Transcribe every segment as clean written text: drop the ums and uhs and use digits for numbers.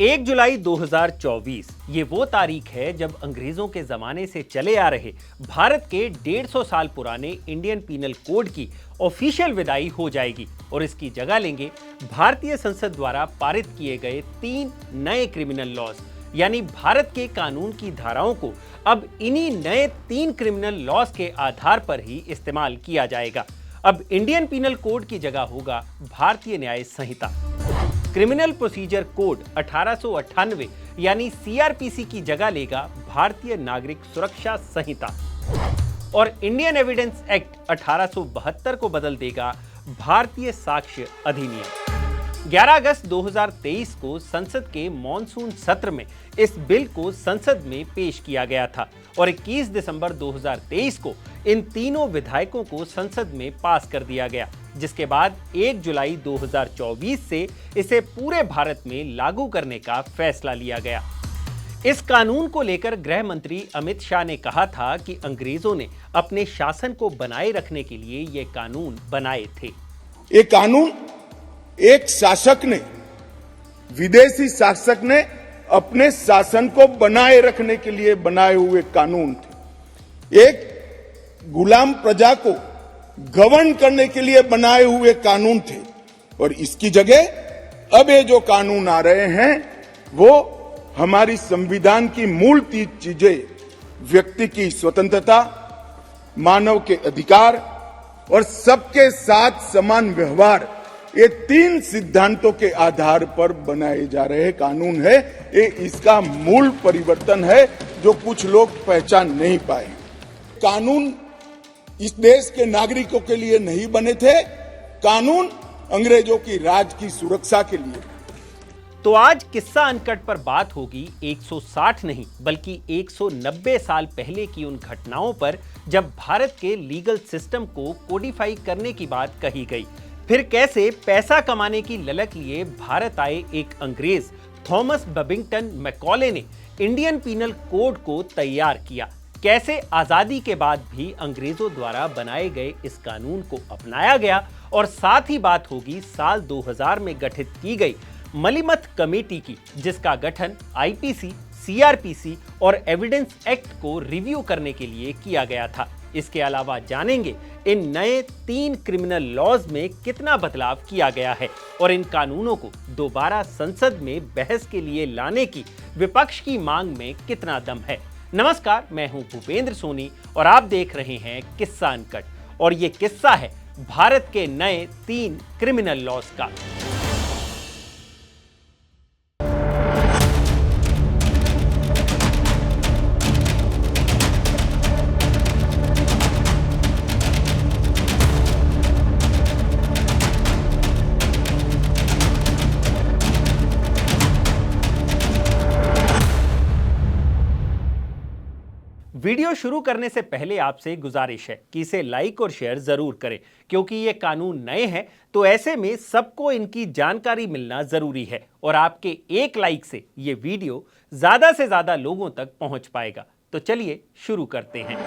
1 जुलाई 2024 ये वो तारीख है जब अंग्रेजों के जमाने से चले आ रहे भारत के 150 साल पुराने इंडियन पीनल कोड की ऑफिशियल विदाई हो जाएगी और इसकी जगह लेंगे भारतीय संसद द्वारा पारित किए गए 3 नए क्रिमिनल लॉज। यानी भारत के कानून की धाराओं को अब इन्हीं नए 3 क्रिमिनल लॉज के आधार पर ही इस्तेमाल किया जाएगा। अब इंडियन पीनल कोड की जगह होगा भारतीय न्याय संहिता। क्रिमिनल प्रोसीजर कोड 1898 यानी सीआरपीसी की जगह लेगा भारतीय नागरिक सुरक्षा संहिता और इंडियन एविडेंस एक्ट 1872 को बदल देगा भारतीय साक्ष्य अधिनियम। 11 अगस्त 2023 को संसद के मॉनसून सत्र में इस बिल को संसद में पेश किया गया था और 21 दिसंबर 2023 को इन तीनों विधायकों को संसद में पास कर दिया गया, जिसके बाद 1 जुलाई 2024 से इसे पूरे भारत में लागू करने का फैसला लिया गया। इस कानून को लेकर गृह मंत्री अमित शाह ने कहा था कि अंग्रेजों ने अपने शासन को बनाए रखने के लिए ये कानून बनाए थे। ये कानून एक शासक ने, विदेशी शासक ने अपने शासन को बनाए रखने के लिए बनाए हुए कानून थे। एक गुलाम प्रजा को गवर्न करने के लिए बनाए हुए कानून थे और इसकी जगह अब ये जो कानून आ रहे हैं वो हमारी संविधान की मूल 3 चीजें, व्यक्ति की स्वतंत्रता, मानव के अधिकार और सबके साथ समान व्यवहार, ये 3 सिद्धांतों के आधार पर बनाए जा रहे कानून है। ये इसका मूल परिवर्तन है जो कुछ लोग पहचान नहीं पाए। कानून इस देश के नागरिकों के लिए नहीं बने थे, कानून अंग्रेजों की राज की सुरक्षा के लिए। तो आज किस्सा अनकट पर बात होगी 160 नहीं बल्कि 190 साल पहले की उन घटनाओं पर जब भारत के लीगल सिस्टम को कोडिफाई करने की बात कही गई। फिर कैसे पैसा कमाने की ललक लिए भारत आए एक अंग्रेज थॉमस बेबिंगटन मैकॉले ने इंडियन पीनल कोड को तैयार किया। कैसे आजादी के बाद भी अंग्रेजों द्वारा बनाए गए इस कानून को अपनाया गया और साथ ही बात होगी साल 2000 में गठित की गई मलिमथ कमेटी की, जिसका गठन आईपीसी, सीआरपीसी और एविडेंस एक्ट को रिव्यू करने के लिए किया गया था। इसके अलावा जानेंगे इन नए 3 क्रिमिनल लॉज में कितना बदलाव किया गया है और इन कानूनों को दोबारा संसद में बहस के लिए लाने की विपक्ष की मांग में कितना दम है। नमस्कार, मैं हूं भूपेंद्र सोनी और आप देख रहे हैं किस्सा अनकट और ये किस्सा है भारत के नए 3 क्रिमिनल लॉज का। वीडियो शुरू करने से पहले आपसे गुजारिश है कि इसे लाइक और शेयर जरूर करें, क्योंकि ये कानून नए हैं तो ऐसे में सबको इनकी जानकारी मिलना जरूरी है और आपके एक लाइक से ये वीडियो ज्यादा से ज्यादा लोगों तक पहुंच पाएगा। तो चलिए शुरू करते हैं।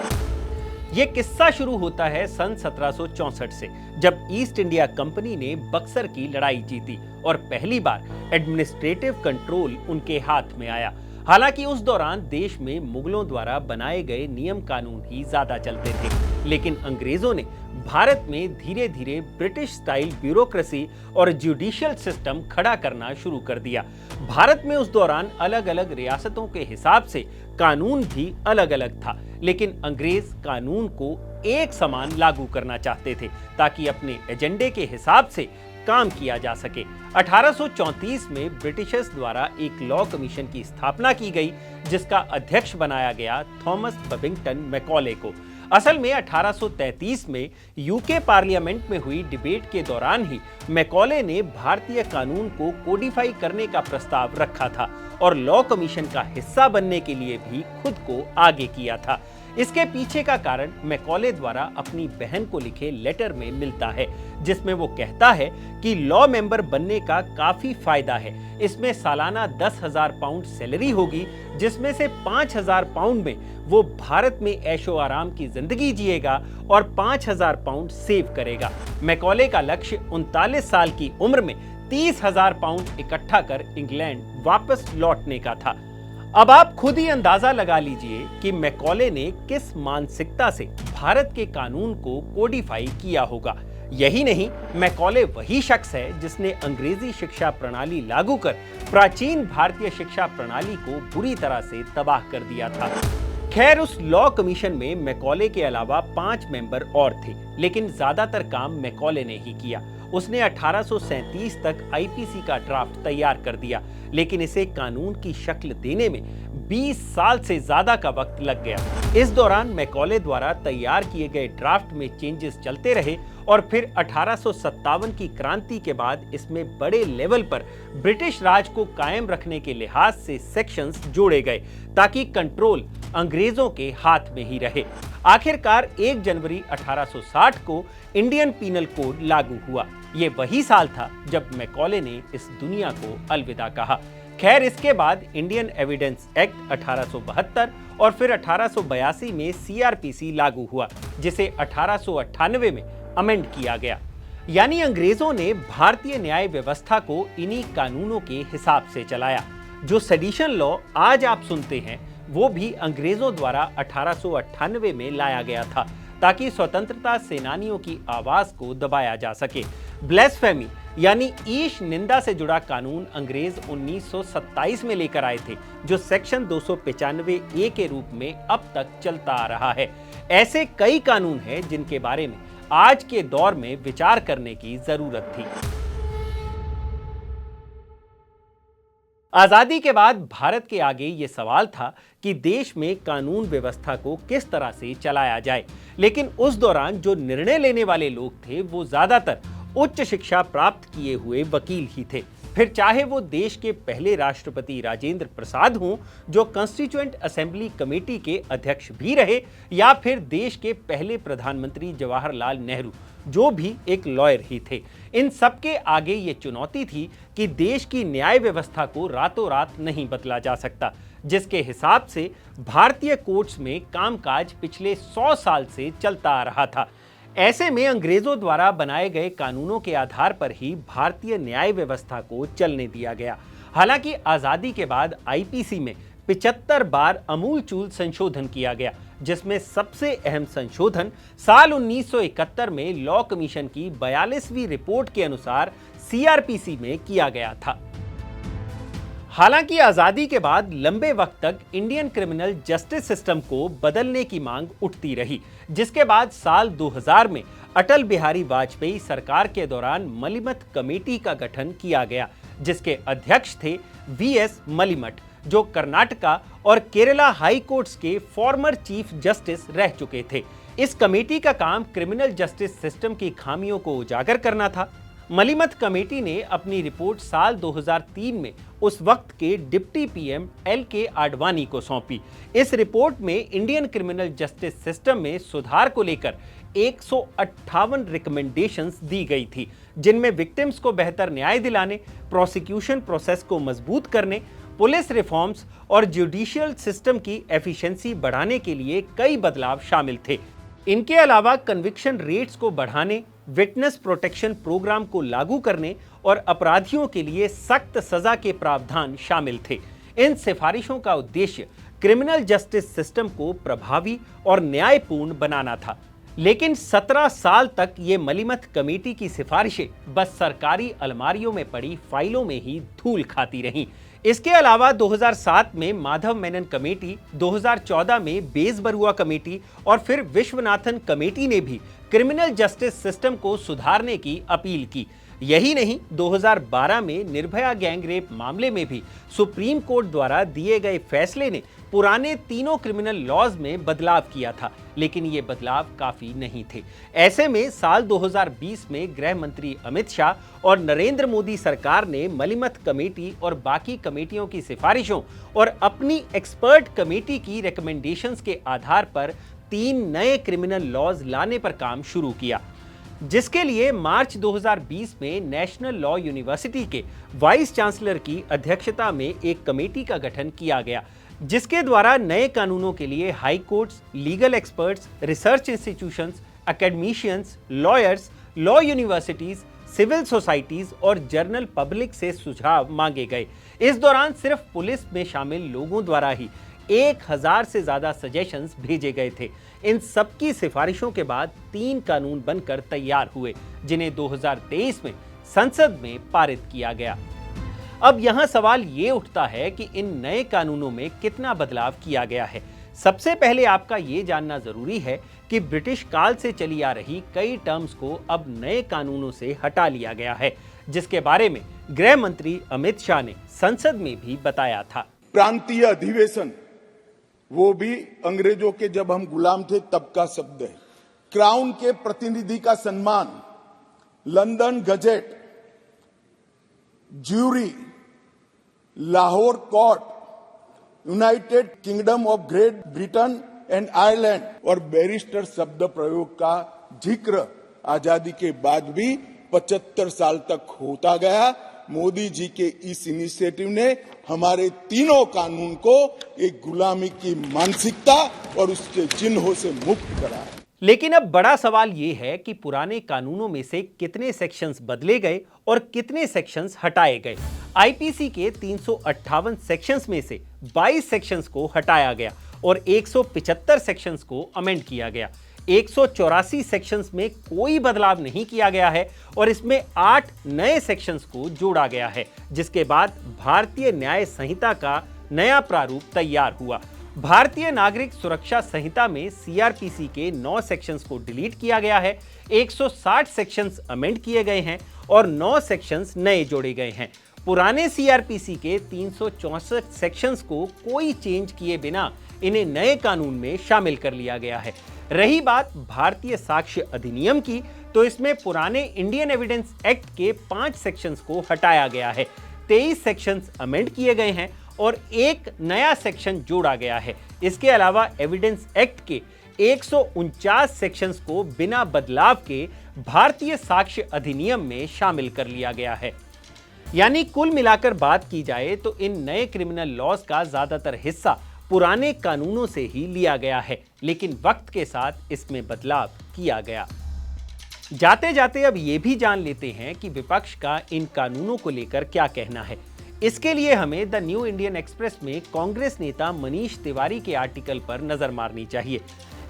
ये किस्सा शुरू होता है सन 1764 से, जब ईस्ट इंडिया कंपनी ने बक्सर की लड़ाई जीती और पहली बार एडमिनिस्ट्रेटिव कंट्रोल उनके हाथ में आया। हालांकि उस दौरान देश में मुगलों द्वारा बनाए गए नियम कानून ही ज्यादा चलते थे, लेकिन अंग्रेजों ने भारत में धीरे धीरे ब्रिटिश स्टाइल ब्यूरोक्रेसी और जुडिशियल सिस्टम खड़ा करना शुरू कर दिया। भारत में उस दौरान अलग अलग रियासतों के हिसाब से कानून भी अलग अलग था, लेकिन अंग्रेज कानून को एक समान लागू करना चाहते थे ताकि अपने एजेंडे के हिसाब से काम किया जा सके। 1834 में ब्रिटिशर्स द्वारा एक लॉ कमीशन की स्थापना की गई, जिसका अध्यक्ष बनाया गया थॉमस बेबिंगटन मैकॉले को। असल में 1833 में यूके पार्लियामेंट में हुई डिबेट के दौरान ही मैकॉले ने भारतीय कानून को कोडिफाई करने का प्रस्ताव रखा था और लॉ कमीशन का हिस्सा बनने के लिए भी खुद को आगे किया था। इसके पीछे का कारण मैकॉले द्वारा अपनी बहन को लिखे लेटर में मिलता है, जिसमें वो कहता है कि लॉ मेंबर बनने का काफी फायदा है। इसमें सालाना 10,000 पाउंड सैलरी होगी, जिसमें से 5,000 पाउंड में वो भारत में ऐशो आराम की जिंदगी जिएगा और 5,000 पाउंड सेव करेगा। मैकॉले का लक्ष्य 39 साल की उम्र में 30,000 पाउंड इकट्ठा कर इंग्लैंड वापस लौटने का था। अब आप खुद ही अंदाजा लगा लीजिए कि मैकॉले ने किस मानसिकता से भारत के कानून को कोडिफाई किया होगा। यही नहीं, मैकॉले वही शख्स है जिसने अंग्रेजी शिक्षा प्रणाली लागू कर प्राचीन भारतीय शिक्षा प्रणाली को बुरी तरह से तबाह कर दिया था। खैर, उस लॉ कमीशन में मैकॉले के अलावा 5 मेंबर और थे, लेकिन ज्यादातर काम मैकॉले ने ही किया। उसने 1837 तक आईपीसी का ड्राफ्ट तैयार कर दिया, लेकिन इसे कानून की शक्ल देने में 20 साल से ज्यादा का वक्त लग गया। इस दौरान मैकॉले द्वारा तैयार किए गए ड्राफ्ट में चेंजेस चलते रहे और फिर 1857 की क्रांति के बाद इसमें बड़े लेवल पर ब्रिटिश राज को कायम रखने के लिहाज से सेक्शंस जोड़े गए ताकि कंट्रोल अंग्रेजों के हाथ में ही रहे। आखिरकार 1 जनवरी 1860 को इंडियन पीनल कोड लागू हुआ। ये वही साल था जब मैकॉले ने इस दुनिया को अलविदा कहा। खैर, इसके बाद इंडियन एविडेंस एक्ट 1872 और फिर 1882 में सीआरपीसी लागू हुआ, जिसे 1898 में अमेंड किया गया। यानी अंग्रेजों ने भारतीय न्याय व्यवस्था को इन्हीं कानूनों के हिसाब से चलाया। जो सेडिशन लॉ आज आप सुनते हैं, वो भी अंग्रेजों द्वारा 1898 में लाया गया था ताकि स्वतंत्रता सेनानियों की आवाज को दबाया जा सके। ब्लेसफेमी यानी ईश निंदा से जुड़ा कानून अंग्रेज 1927 में लेकर आए थे, जो सेक्शन 295 ए के रूप में अब तक चलता आ रहा है। ऐसे कई कानून हैं जिनके बारे में आज के दौर में विचार करने की जरूरत थी। आजादी के बाद भारत के आगे ये सवाल था कि देश में कानून व्यवस्था को किस तरह से चलाया जाए, लेकिन उस दौरान जो निर्णय लेने वाले लोग थे वो ज्यादातर उच्च शिक्षा प्राप्त किए हुए वकील ही थे। फिर चाहे वो देश के पहले राष्ट्रपति राजेंद्र प्रसाद हों, जो कॉन्स्टिट्यूएंट असेंबली कमेटी के अध्यक्ष भी रहे, या फिर देश के पहले प्रधानमंत्री जवाहरलाल नेहरू, जो भी एक लॉयर ही थे। इन सबके आगे ये चुनौती थी कि देश की न्याय व्यवस्था को रातों रात नहीं बदला जा सकता, जिसके हिसाब से भारतीय कोर्ट्स में कामकाज पिछले 100 साल से चलता आ रहा था। ऐसे में अंग्रेजों द्वारा बनाए गए कानूनों के आधार पर ही भारतीय न्याय व्यवस्था को चलने दिया गया। हालांकि आजादी के बाद आईपीसी में 75 बार अमूलचूल संशोधन किया गया, जिसमें सबसे अहम संशोधन साल 1971 में लॉ कमीशन की 42वीं रिपोर्ट के अनुसार सीआरपीसी में किया गया था। हालांकि आजादी के बाद लंबे वक्त तक इंडियन क्रिमिनल जस्टिस सिस्टम को बदलने की मांग उठती रही, जिसके बाद साल 2000 में अटल बिहारी वाजपेयी सरकार के दौरान मलिमथ कमेटी का गठन किया गया, जिसके अध्यक्ष थे वीएस मलिमठ, जो कर्नाटका और केरला हाई कोर्ट्स के फॉर्मर चीफ जस्टिस रह चुके थे। इस कमेटी का काम क्रिमिनल जस्टिस सिस्टम की खामियों को उजागर करना था। मलिमथ कमेटी ने अपनी रिपोर्ट साल 2003 में उस वक्त के डिप्टी पीएम एल.के. आडवाणी को सौंपी। इस रिपोर्ट में इंडियन क्रिमिनल जस्टिस सिस्टम में सुधार को लेकर 158 रिकमेंडेशंस दी गई थी, जिनमें विक्टिम्स को बेहतर न्याय दिलाने, प्रोसिक्यूशन प्रोसेस को मजबूत करने, पुलिस रिफॉर्म्स और जुडिशियल सिस्टम की एफिशिएंसी बढ़ाने के लिए कई बदलाव शामिल थे। इनके अलावा कन्विक्शन रेट्स को बढ़ाने, विटनेस प्रोटेक्शन प्रोग्राम को लागू करने और अपराधियों के लिए सख्त सजा के प्रावधान शामिल थे। इन सिफारिशों का उद्देश्य क्रिमिनल जस्टिस सिस्टम को प्रभावी और न्यायपूर्ण बनाना था। लेकिन 17 साल तक ये मलिमथ कमेटी की सिफारिशें बस सरकारी अलमारियों में पड़ी फाइलों में ही धूल खाती रहीं। इसके अलावा 2007 में माधव मेनन कमेटी, 2014 में बेस बरुआ कमेटी और फिर विश्वनाथन कमेटी ने भी क्रिमिनल जस्टिस सिस्टम को सुधारने की अपील की। यही नहीं, 2012 में निर्भया गैंगरेप मामले में भी सुप्रीम कोर्ट द्वारा दिए गए फैसले ने पुराने तीनों क्रिमिनल लॉज में बदलाव किया था, लेकिन ये बदलाव काफी नहीं थे। ऐसे में साल 2020 में गृह मंत्री अमित शाह और नरेंद्र मोदी सरकार ने मलिमथ कमेटी और बाकी कमेटियों की सिफारिशों और अपनी एक्सपर्ट कमेटी की रिकमेंडेशंस के आधार पर 3 नए क्रिमिनल लॉज लाने पर काम शुरू किया, जिसके लिए मार्च 2020 में नेशनल लॉ यूनिवर्सिटी के वाइस चांसलर की अध्यक्षता में एक कमेटी का गठन किया गया, जिसके द्वारा नए कानूनों के लिए high courts, legal experts, research institutions, academicians, lawyers, law universities, civil societies और जनरल पब्लिक से सुझाव मांगे गए। इस दौरान सिर्फ पुलिस में शामिल लोगों द्वारा ही 1000 से ज्यादा सजेशंस भेजे गए थे। इन सबकी सिफारिशों के बाद 3 कानून बनकर तैयार हुए, जिन्हें 2023 में संसद में पारित किया गया। अब यहां सवाल ये उठता है कि इन नए कानूनों में कितना बदलाव किया गया है। सबसे पहले आपका ये जानना जरूरी है कि ब्रिटिश काल से चली आ रही कई टर्म्स को अब नए कानूनों से हटा लिया गया है, जिसके बारे में गृह मंत्री अमित शाह ने संसद में भी बताया था। प्रांतीय अधिवेशन, वो भी अंग्रेजों के जब हम गुलाम थे तब का शब्द है। क्राउन के प्रतिनिधि का सम्मान, London Gazette, jury, Lahore court, United Kingdom of Great Britain and Ireland और बैरिस्टर शब्द प्रयोग का जिक्र आजादी के बाद भी 75 साल तक होता गया। मोदी जी के इस इनिशिएटिव ने हमारे तीनों कानून को एक गुलामी की मानसिकता और उसके चिन्हों से मुक्त करा। लेकिन अब बड़ा सवाल यह है कि पुराने कानूनों में से कितने सेक्शंस बदले गए और कितने सेक्शंस हटाए गए। आईपीसी के 358 सेक्शंस में से 22 सेक्शंस को हटाया गया और 175 सेक्शंस को अमेंड किया गया। 184 सेक्शंस में कोई बदलाव नहीं किया गया है और इसमें 8 नए सेक्शंस को जोड़ा गया है, जिसके बाद भारतीय न्याय संहिता का नया प्रारूप तैयार हुआ। भारतीय नागरिक सुरक्षा संहिता में सीआरपीसी के 9 सेक्शंस को डिलीट किया गया है, 160 सेक्शंस अमेंड किए गए हैं और 9 सेक्शंस नए जोड़े गए हैं। पुराने सीआरपीसी के 364 सेक्शंस को कोई चेंज किए बिना इन्हें नए कानून में शामिल कर लिया गया है। रही बात भारतीय साक्ष्य अधिनियम की, तो इसमें पुराने इंडियन एविडेंस एक्ट के 5 सेक्शंस को हटाया गया है, 23 सेक्शंस अमेंड किए गए हैं और एक नया सेक्शन जोड़ा गया है। इसके अलावा एविडेंस एक्ट के 149 सेक्शंस को बिना बदलाव के भारतीय साक्ष्य अधिनियम में शामिल कर लिया गया है। यानी कुल मिलाकर बात की जाए तो इन नए क्रिमिनल लॉज का ज्यादातर हिस्सा पुराने कानूनों से ही लिया गया है, लेकिन वक्त के साथ इसमें बदलाव किया गया। जाते जाते अब ये भी जान लेते हैं कि विपक्ष का इन कानूनों को लेकर क्या कहना है। इसके लिए हमें द न्यू इंडियन एक्सप्रेस में कांग्रेस नेता मनीष तिवारी के आर्टिकल पर नजर मारनी चाहिए।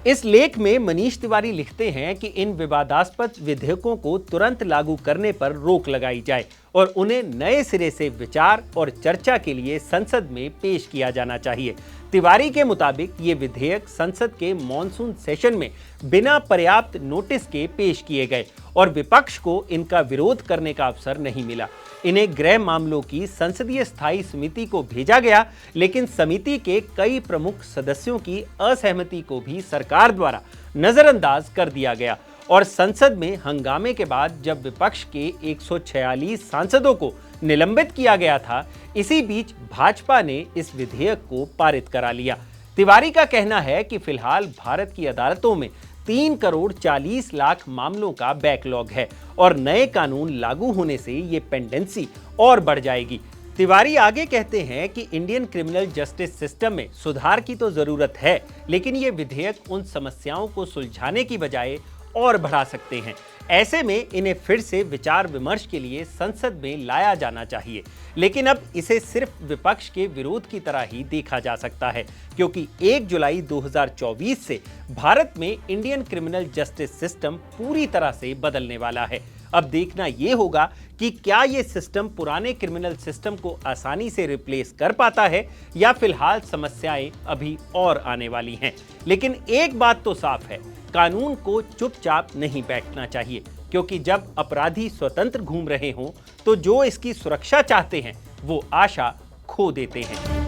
इस लेख में मनीष तिवारी लिखते हैं कि इन विवादास्पद विधेयकों को तुरंत लागू करने पर रोक लगाई जाए और उन्हें नए सिरे से विचार और चर्चा के लिए संसद में पेश किया जाना चाहिए। तिवारी के मुताबिक ये विधेयक संसद के मॉनसून सेशन में बिना पर्याप्त नोटिस के पेश किए गए और विपक्ष को इनका विरोध करने का अवसर नहीं मिला। इन्हें गृह मामलों की संसदीय स्थायी समिति को भेजा गया, लेकिन समिति के कई प्रमुख सदस्यों की असहमति को भी सरकार द्वारा नजरअंदाज कर दिया गया और संसद में हंगामे के बाद जब विपक्ष के 146 सांसदों को निलंबित किया गया था, इसी बीच भाजपा ने इस विधेयक को पारित करा लिया। तिवारी का कहना है कि फिलहाल भारत की अदालतों में 3 करोड़ 40 लाख मामलों का बैकलॉग है और नए कानून लागू होने से ये पेंडेंसी और बढ़ जाएगी। तिवारी आगे कहते हैं कि इंडियन क्रिमिनल जस्टिस सिस्टम में सुधार की तो जरूरत है, लेकिन ये विधेयक उन समस्याओं को सुलझाने की बजाय और बढ़ा सकते हैं। ऐसे में इन्हें फिर से विचार विमर्श के लिए संसद में लाया जाना चाहिए, लेकिन अब इसे सिर्फ विपक्ष के विरोध की तरह ही देखा जा सकता है, क्योंकि 1 जुलाई 2024 से भारत में इंडियन क्रिमिनल जस्टिस सिस्टम पूरी तरह से बदलने वाला है। अब देखना यह होगा कि क्या यह सिस्टम पुराने क्रिमिनल सिस्टम को आसानी से रिप्लेस कर पाता है या फिलहाल समस्याएं अभी और आने वाली हैं। लेकिन एक बात तो साफ है, कानून को चुपचाप नहीं बैठना चाहिए, क्योंकि जब अपराधी स्वतंत्र घूम रहे हों तो जो इसकी सुरक्षा चाहते हैं वो आशा खो देते हैं।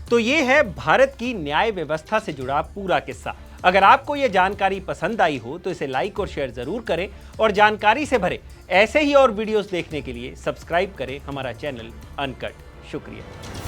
तो ये है भारत की न्याय व्यवस्था से जुड़ा पूरा किस्सा। अगर आपको ये जानकारी पसंद आई हो तो इसे लाइक और शेयर जरूर करें और जानकारी से भरे ऐसे ही और वीडियोस देखने के लिए सब्सक्राइब करें हमारा चैनल अनकट। शुक्रिया।